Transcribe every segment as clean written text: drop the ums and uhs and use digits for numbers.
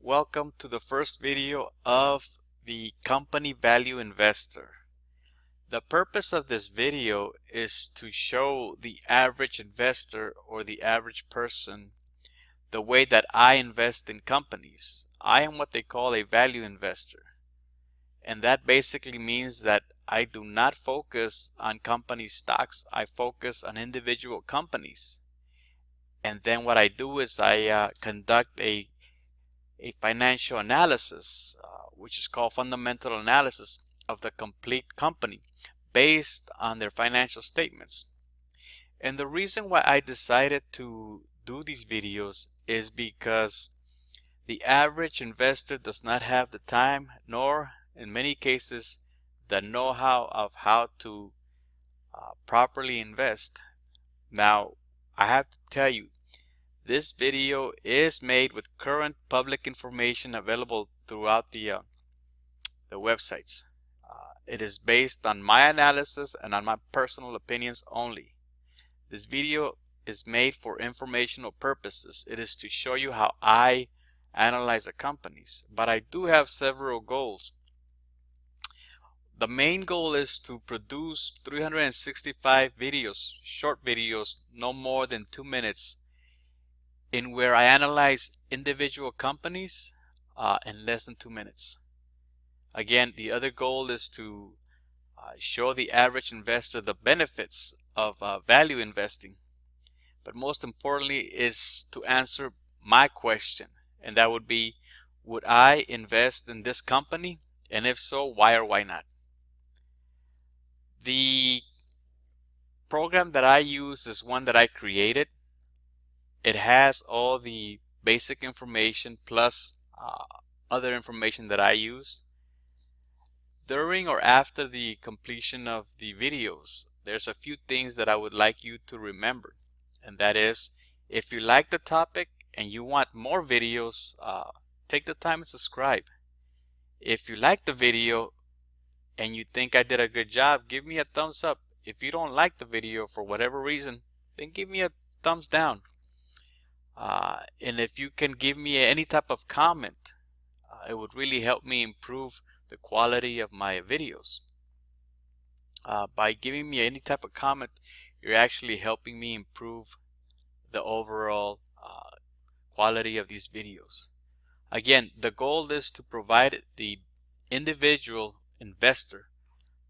Welcome to the first video of the Company Value Investor. The purpose of this video is to show the average investor or the average person the way that I invest in companies. I am what they call a value investor. And that basically means that I do not focus on company stocks. I focus on individual companies. And then what I do is I conduct a financial analysis, which is called fundamental analysis of the complete company based on their financial statements. And the reason why I decided to do these videos is because the average investor does not have the time, nor in many cases the know-how of how to properly invest. Now, I have to tell you, this video is made with current public information available throughout the websites. It is based on my analysis and on my personal opinions only. This video is made for informational purposes. It is to show you how I analyze the companies, but I do have several goals. The main goal is to produce 365 videos, short videos, no more than 2 minutes, in where I analyze individual companies in less than 2 minutes. Again, the other goal is to show the average investor the benefits of value investing. But most importantly is to answer my question, and that would be, would I invest in this company? And if so, why or why not? The program that I use is one that I created. It has all the basic information plus other information that I use. During or after the completion of the videos, there's a few things that I would like you to remember. And that is, if you like the topic and you want more videos, take the time and subscribe. If you like the video and you think I did a good job, give me a thumbs up. If you don't like the video for whatever reason, then give me a thumbs down. And if you can give me any type of comment, it would really help me improve the quality of my videos. By giving me any type of comment, you're actually helping me improve the overall quality of these videos. Again, the goal is to provide the individual investor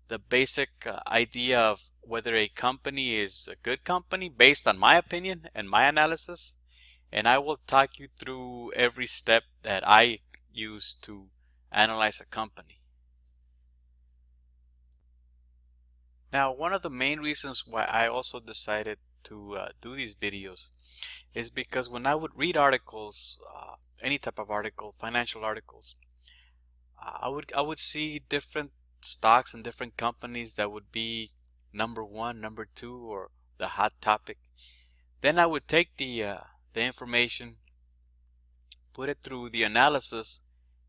the basic idea of whether a company is a good company based on my opinion and my analysis, and I will talk you through every step that I use to analyze a company. Now, one of the main reasons why I also decided to do these videos is because when I would read articles, any type of article, financial articles, I would see different stocks and different companies that would be number one, number two, or the hot topic. Then I would take the information, put it through the analysis,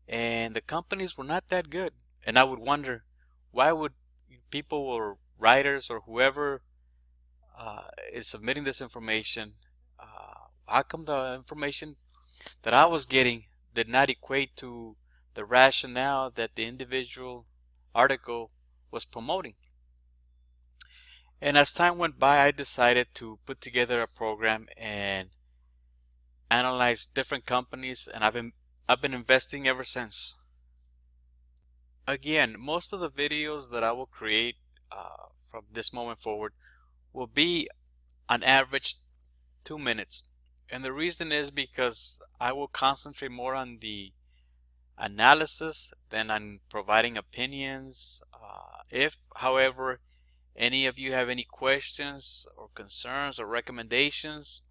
and the companies were not that good. And I would wonder, why would people or writers or whoever is submitting this information, how come the information that I was getting did not equate to the rationale that the individual article was promoting? And as time went by, I decided to put together a program and analyze different companies, and I've been investing ever since. Again, most of the videos that I will create from this moment forward will be on average 2 minutes. And the reason is because I will concentrate more on the analysis than on providing opinions. If, however, any of you have any questions or concerns or recommendations,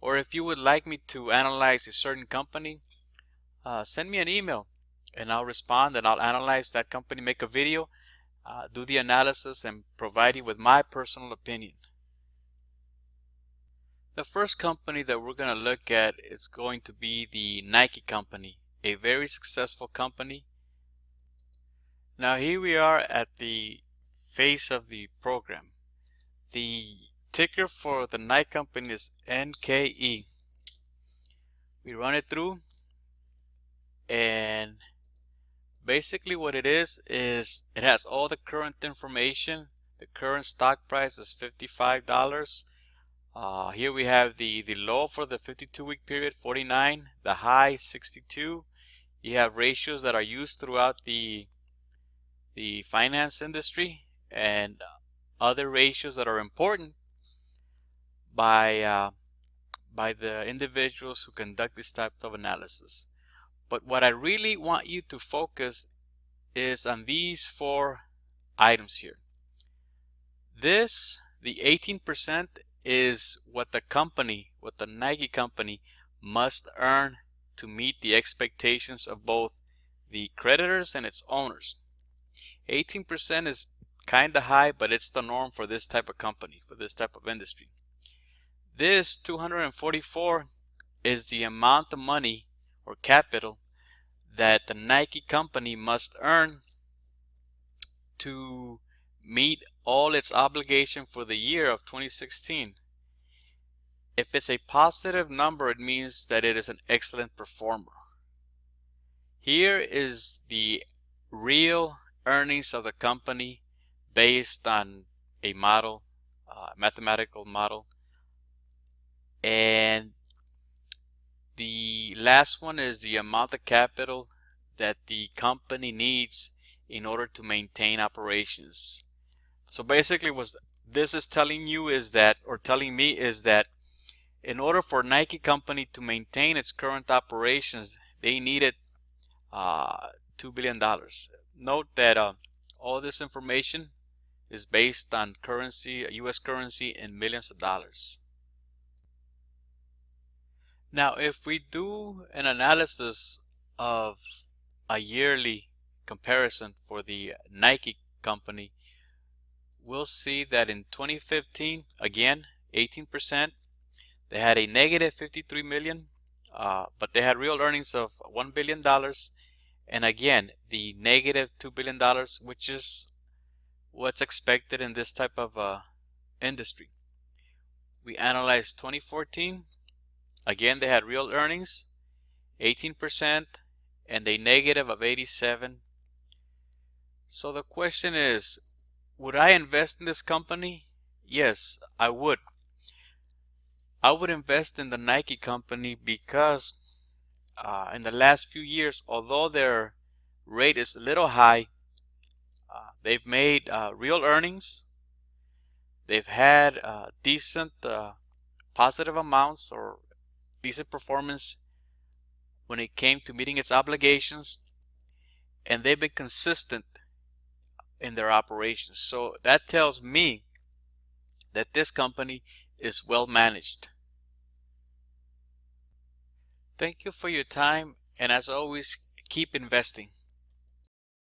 or if you would like me to analyze a certain company, send me an email and I'll respond, and I'll analyze that company, make a video, do the analysis, and provide you with my personal opinion. The first company that we're going to look at is going to be the Nike company, a very successful company. Now here we are at the face of the program. The ticker for the Nike company is NKE. We run it through, and basically what it is it has all the current information. The current stock price is $55. Here we have the low for the 52-week period, 49, the high 62. You have ratios that are used throughout the finance industry and other ratios that are important by the individuals who conduct this type of analysis. But what I really want you to focus is on these 4 items here. This, the 18%, is what the Nike company must earn to meet the expectations of both the creditors and its owners. 18% is kind of high, but it's the norm for this type of company, for this type of industry. This 244 is the amount of money or capital that the Nike company must earn to meet all its obligation for the year of 2016. If it's a positive number, it means that it is an excellent performer. Here is the real earnings of the company based on a model, mathematical model. And the last one is the amount of capital that the company needs in order to maintain operations. So basically what this is telling you is that, or telling me is that, in order for Nike company to maintain its current operations, they needed $2 billion. Note that all this information is based on currency, US currency, in millions of dollars. Now, if we do an analysis of a yearly comparison for the Nike company, we'll see that in 2015, again, 18%. They had a negative 53 million, but they had real earnings of $1 billion. And again, the negative $2 billion, which is what's expected in this type of industry. We analyzed 2014. Again, they had real earnings, 18%, and a negative of 87. So the question is, would I invest in this company? Yes, I would. I would invest in the Nike company because in the last few years, although their rate is a little high, they've made real earnings. They've had decent positive amounts or decent performance when it came to meeting its obligations, and they've been consistent in their operations. So that tells me that this company is well managed. Thank you for your time, and as always, keep investing.